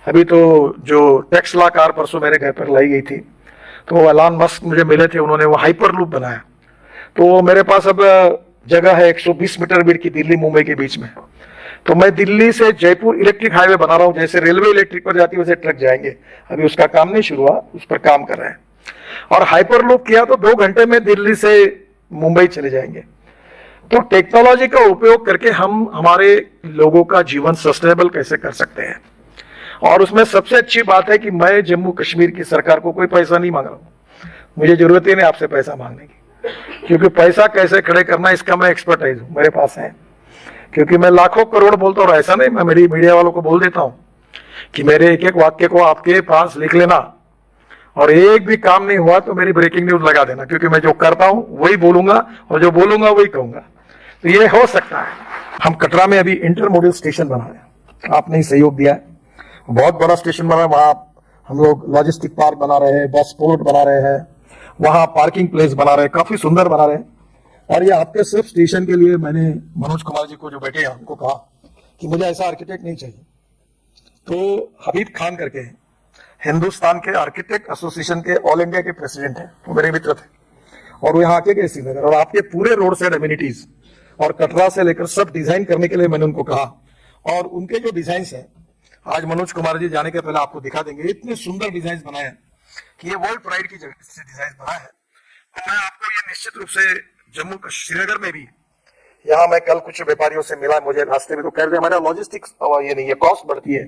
अभी तो जो टेस्ला कार परसों मेरे घर पर लाई गई थी, तो वो एलन मस्क मुझे मिले थे, उन्होंने वो हाइपर लूप बनाया। तो मेरे पास अब जगह है 120 मीटर बीच की, दिल्ली मुंबई के बीच में। तो मैं दिल्ली से जयपुर इलेक्ट्रिक हाईवे बना रहा हूँ, जैसे रेलवे इलेक्ट्रिक पर जाती है वैसे ट्रक जाएंगे। अभी उसका काम नहीं शुरू हुआ, उस पर काम कर रहे हैं। और हाइपर लूप किया तो 2 घंटे में दिल्ली से मुंबई चले जाएंगे। तो टेक्नोलॉजी का उपयोग करके हम हमारे लोगों का जीवन सस्टेनेबल कैसे कर सकते हैं। और उसमें सबसे अच्छी बात है कि मैं जम्मू कश्मीर की सरकार को कोई पैसा नहीं मांग रहा हूं, मुझे जरूरत ही नहीं आपसे पैसा मांगने की, क्योंकि पैसा कैसे खड़े करना इसका मैं एक्सपर्टाइज हूं, मेरे पास है। क्योंकि मैं लाखों करोड़ बोलता हूं, ऐसा नहीं मैं मेरी मीडिया वालों को बोल देता हूं कि मेरे एक एक वाक्य को आपके पास लिख लेना, और एक भी काम नहीं हुआ तो मेरी ब्रेकिंग न्यूज लगा देना, क्योंकि मैं जो करता हूं वही बोलूंगा और जो बोलूंगा वही कहूंगा। तो ये हो सकता है। हम कटरा में अभी इंटरमोडल स्टेशन बना रहे हैं, आपने ही सहयोग दिया है, बहुत बड़ा स्टेशन बना है। वहां हम लोग लॉजिस्टिक पार्क बना रहे हैं, बस पोर्ट बना रहे हैं, वहां पार्किंग प्लेस बना रहे हैं, काफी सुंदर बना रहे हैं। और ये आपके सिर्फ स्टेशन के लिए मैंने मनोज कुमार जी को जो बैठे हैं उनको कहा कि मुझे ऐसा आर्किटेक्ट नहीं चाहिए। तो हबीब खान करके हिंदुस्तान के आर्किटेक्ट एसोसिएशन के ऑल इंडिया के प्रेसिडेंट हैं, वो मेरे मित्र थे, और वो यहाँ आके गए श्रीनगर, और आपके पूरे रोड साइड एमिनिटीज और कटरा से लेकर सब डिजाइन करने के लिए मैंने उनको कहा। और उनके जो डिजाइन है आज मनोज कुमार जी जाने के पहले आपको दिखा देंगे, इतने सुंदर डिजाइन बनाए हैं कि ये वर्ल्ड प्राइड की जगह से डिजाइन बना है। तो मैं आपको ये निश्चित रूप से जम्मू श्रीनगर में भी, यहाँ मैं कल कुछ व्यापारियों से मिला, मुझे रास्ते में तो कह रहे हमारा लॉजिस्टिक्स ये नहीं है, कॉस्ट बढ़ती है।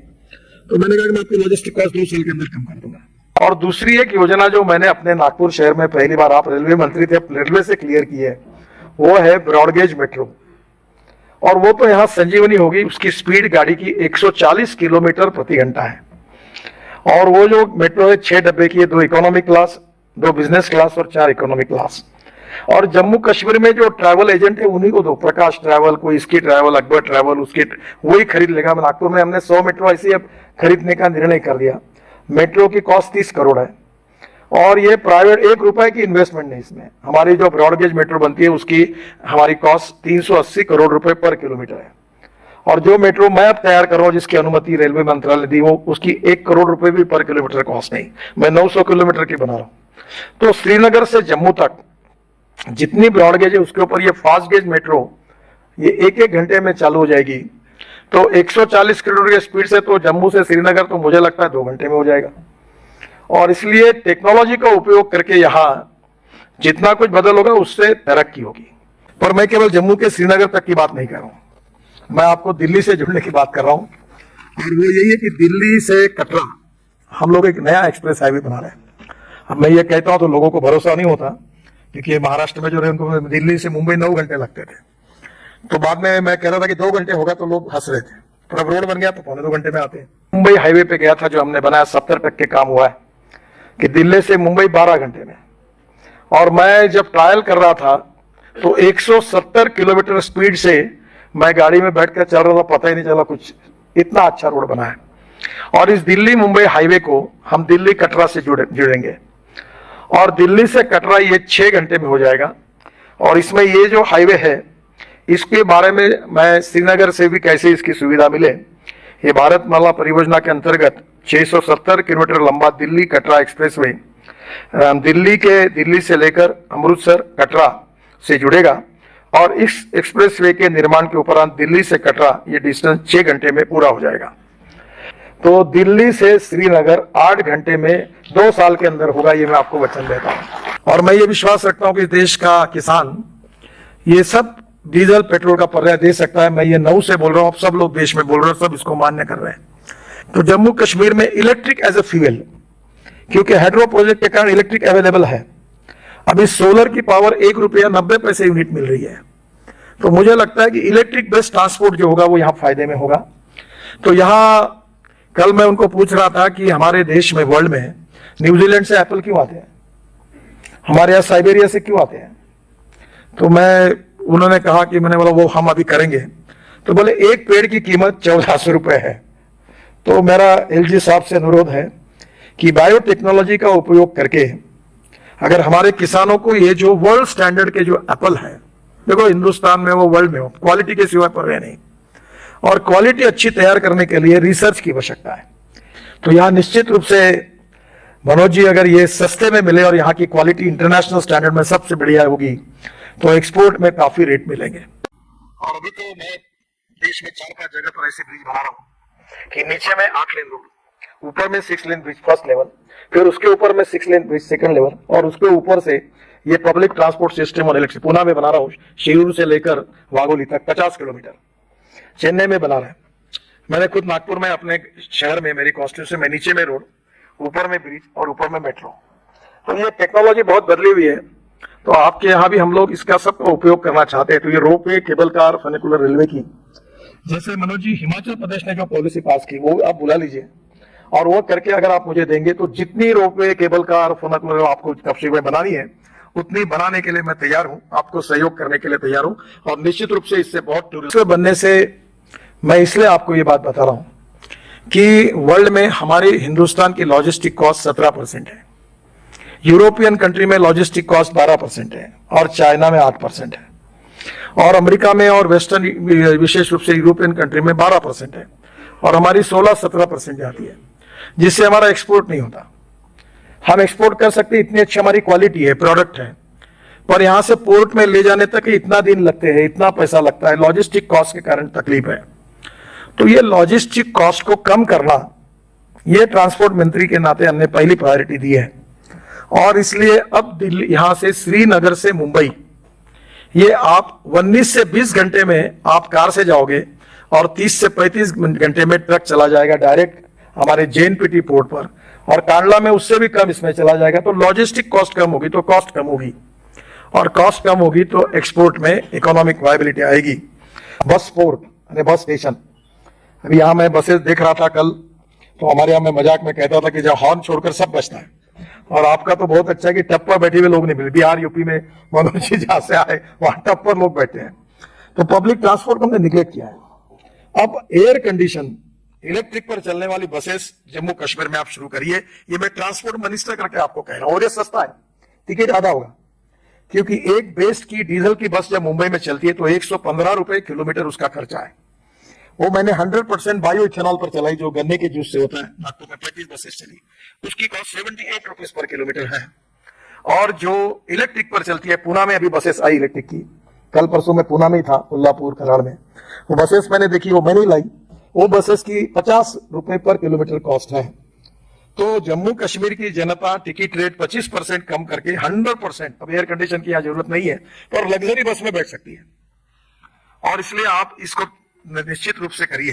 तो मैंने कहा कि मैं आपकी लॉजिस्टिक कॉस्ट 2 साल के अंदर कम कर दूंगा। और दूसरी एक योजना जो मैंने अपने नागपुर शहर में पहली बार, आप रेलवे मंत्री थे, रेलवे से क्लियर की है, वो है ब्रॉडगेज मेट्रो। और वो तो यहाँ संजीवनी होगी, उसकी स्पीड गाड़ी की 140 किलोमीटर प्रति घंटा है। और वो जो मेट्रो है 6 डब्बे की है, 2 इकोनॉमी क्लास, 2 बिजनेस क्लास और 4 इकोनॉमी क्लास। और जम्मू कश्मीर में जो ट्रैवल एजेंट है उन्हीं को दो, प्रकाश ट्रैवल, कोई इसकी ट्रैवल, अकबर ट्रैवल, उसकी वही खरीद लेगा। नागपुर में हमने 100 मेट्रो ऐसे अब खरीदने का निर्णय कर दिया। मेट्रो की कॉस्ट 30 करोड़ है, और ये प्राइवेट 1 रुपए की इन्वेस्टमेंट नहीं इसमें। हमारी जो ब्रॉडगेज मेट्रो बनती है उसकी हमारी कॉस्ट 380 करोड़ रुपए पर किलोमीटर है। और जो मेट्रो मैं अब तैयार कर रहा हूं, जिसकी अनुमति रेलवे मंत्रालय दी, वो उसकी 1 करोड़ रुपए भी पर किलोमीटर कॉस्ट नहीं, मैं 900 किलोमीटर की बना रहा हूं। तो श्रीनगर से जम्मू तक जितनी ब्रॉडगेज है उसके ऊपर ये फास्ट गेज मेट्रो ये 1-1 घंटे में चालू हो जाएगी। तो 140 किलोमीटर की स्पीड से तो जम्मू से श्रीनगर तो मुझे लगता है 2 घंटे में हो जाएगा। और इसलिए टेक्नोलॉजी का उपयोग करके यहाँ जितना कुछ बदल होगा उससे तरक्की होगी। पर मैं केवल जम्मू के श्रीनगर तक की बात नहीं कर रहा हूँ, मैं आपको दिल्ली से जुड़ने की बात कर रहा हूँ। और वो यही है कि दिल्ली से कटरा हम लोग एक नया एक्सप्रेस हाईवे बना रहे हैं। अब मैं ये कहता हूँ तो लोगों को भरोसा नहीं होता, क्योंकि महाराष्ट्र में जो रहे उनको दिल्ली से मुंबई 9 घंटे लगते थे। तो बाद में मैं कह रहा था कि 2 घंटे होगा, तो लोग हंस रहे थे। पर अब रोड बन गया तो 2.25 घंटे में आते हैं। मुंबई हाईवे पे गया था जो हमने बनाया, 70% काम हुआ है कि दिल्ली से मुंबई 12 घंटे में। और मैं जब ट्रायल कर रहा था तो 170 किलोमीटर स्पीड से मैं गाड़ी में बैठकर चल रहा था, पता ही नहीं चला कुछ, इतना अच्छा रोड बना है। और इस दिल्ली मुंबई हाईवे को हम दिल्ली कटरा से जुड़ेंगे, और दिल्ली से कटरा ये 6 घंटे में हो जाएगा। और इसमें ये जो हाईवे है इसके बारे में मैं श्रीनगर से भी कैसे इसकी सुविधा मिले, ये भारतमाला परियोजना के अंतर्गत 670 किलोमीटर लंबा दिल्ली कटरा एक्सप्रेसवे दिल्ली से लेकर अमृतसर कटरा से जुड़ेगा। और इस एक्सप्रेसवे के निर्माण के उपरांत दिल्ली से कटरा ये डिस्टेंस 6 घंटे में पूरा हो जाएगा। तो दिल्ली से श्रीनगर 8 घंटे में 2 साल के अंदर होगा, ये मैं आपको वचन देता हूं। और मैं ये विश्वास रखता हूं कि देश का किसान ये सब डीजल पेट्रोल का पर्याय दे सकता है। मैं ये नौ से बोल रहा हूं, अब सब लोग देश में बोल रहे हैं, सब इसको मान्य कर रहे हैं। तो जम्मू कश्मीर में इलेक्ट्रिक एज ए फ्यूल, क्योंकि हाइड्रो प्रोजेक्ट के कारण इलेक्ट्रिक अवेलेबल है। अभी सोलर की पावर 1 रुपया 90 पैसे यूनिट मिल रही है। तो मुझे लगता है कि इलेक्ट्रिक बेस्ड ट्रांसपोर्ट जो होगा वो यहाँ फायदे में होगा। तो यहाँ कल मैं उनको पूछ रहा था कि हमारे देश में, वर्ल्ड में, न्यूजीलैंड से एप्पल क्यों आते हैं, हमारे यहाँ साइबेरिया से क्यों आते हैं। तो उन्होंने कहा कि मैंने बोला वो हम अभी करेंगे। तो बोले एक पेड़ की कीमत 1400 रुपए है। तो मेरा एलजी साहब से अनुरोध है कि बायोटेक्नोलॉजी का उपयोग करके अगर हमारे किसानों को ये जो वर्ल्ड स्टैंडर्ड के जो एप्पल है, देखो हिंदुस्तान में वो वर्ल्ड में हो, क्वालिटी के सिवा पर रहे नहीं, और क्वालिटी अच्छी तैयार करने के लिए रिसर्च की आवश्यकता है। तो यहाँ निश्चित रूप से मनोज जी, अगर ये सस्ते में मिले और यहाँ की क्वालिटी इंटरनेशनल स्टैंडर्ड में सबसे बढ़िया होगी तो एक्सपोर्ट में काफी रेट मिलेंगे। और अभी तो मैं देश में 4-5 जगह पर ऐसे ब्रिज बना रहा हूँ कि नीचे में 8 लेन रोड, ऊपर में 6 लेन ब्रिज फर्स्ट लेवल, फिर उसके ऊपर में 6 लेन ब्रिज सेकंड लेवल, और उसके ऊपर से ये पब्लिक ट्रांसपोर्ट सिस्टम और इलेक्ट्रिक पुणे में बना रहा हूँ, शिरूर से लेकर वाघोली तक 50 किलोमीटर, चेन्नई में बना रहा है। मैंने खुद नागपुर में अपने शहर में, मेरी कॉन्स्टिट्यूशन में नीचे में रोड, ऊपर में ब्रिज और ऊपर में मेट्रो। तो ये टेक्नोलॉजी बहुत बदली हुई है, तो आपके यहाँ भी हम लोग इसका सबका उपयोग करना चाहते हैं। तो ये ropeway, cable car, funicular railway की, जैसे मनोज जी हिमाचल प्रदेश ने जो पॉलिसी पास की वो आप बुला लीजिए, और वो करके अगर आप मुझे देंगे तो जितनी रोपवे, केबल कार, फनिकुलर आपको कब्जे में बनानी है उतनी बनाने के लिए मैं तैयार हूं, आपको सहयोग करने के लिए तैयार हूं। और निश्चित रूप से इससे बहुत टूरिज्म बनने से मैं इसलिए आपको ये बात बता रहा हूं कि वर्ल्ड में हमारे हिंदुस्तान की लॉजिस्टिक कॉस्ट 17% है, यूरोपियन कंट्री में लॉजिस्टिक कॉस्ट 12% है, और चाइना में 8% है, और अमेरिका में और वेस्टर्न विशेष रूप से यूरोपियन कंट्री में 12% है, और हमारी 16-17% जाती है, जिससे हमारा एक्सपोर्ट नहीं होता। हम एक्सपोर्ट कर सकते, इतनी अच्छी हमारी क्वालिटी है, प्रोडक्ट है, पर यहां से पोर्ट में ले जाने तक इतना दिन लगते हैं, इतना पैसा लगता है, लॉजिस्टिक कॉस्ट के कारण तकलीफ है। तो ये लॉजिस्टिक कॉस्ट को कम करना, ये ट्रांसपोर्ट मंत्री के नाते हमने पहली प्रायोरिटी दी है। और इसलिए अब दिल्ली, यहां से श्रीनगर से मुंबई, ये आप 19 से 20 घंटे में आप कार से जाओगे, और 30 से 35 घंटे में ट्रक चला जाएगा डायरेक्ट हमारे JNPT पोर्ट पर, और कांडला में उससे भी कम इसमें चला जाएगा। तो लॉजिस्टिक कॉस्ट कम होगी तो कॉस्ट कम होगी, और कॉस्ट कम होगी तो एक्सपोर्ट में इकोनॉमिक वायबिलिटी आएगी। बस पोर्ट, बस स्टेशन, अभी यहाँ मैं बसेस देख रहा था कल, तो हमारे यहाँ मैं मजाक में कहता था कि जब हॉर्न छोड़कर सब बचता है, और आपका तो बहुत अच्छा है कि टप पर बैठे हुए लोग नहीं मिले। बिहार, यूपी में मनोज जी जहां से आए वहां टप पर लोग बैठे हैं। तो पब्लिक ट्रांसपोर्ट को हमने निगलेक्ट किया है। अब एयर कंडीशन इलेक्ट्रिक पर चलने वाली बसेस जम्मू कश्मीर में आप शुरू करिए, ये मैं ट्रांसपोर्ट मिनिस्टर करके आपको कह रहा हूं। और ये सस्ता है, टिकट आधा होगा, क्योंकि एक बेस्ट की डीजल की बस जब मुंबई में चलती है तो 115 रुपए किलोमीटर उसका खर्चा है। वो मैंने 100% बायो इथेनॉल पर चलाई, जो गन्ने के जूस से होता है। नागपुर में 35 बसेस चली, उसकी कॉस्ट 78 रुपीज पर किलोमीटर है। और जो इलेक्ट्रिक पर चलती है, पुणे में अभी बसेस आई इलेक्ट्रिक की, कल परसों में पुणे में ही था, उल्लापुर कराड़ में, वो बसेस मैंने देखी, वो मैंने लाई। वो बसेस की 50 रुपए पर किलोमीटर कॉस्ट है। तो जम्मू कश्मीर की जनता टिकट रेट 25% कम करके 100%, अब एयर कंडीशन की यहां जरूरत नहीं है, पर लग्जरी बस में बैठ सकती है। और इसलिए आप इसको निश्चित रूप से करिए।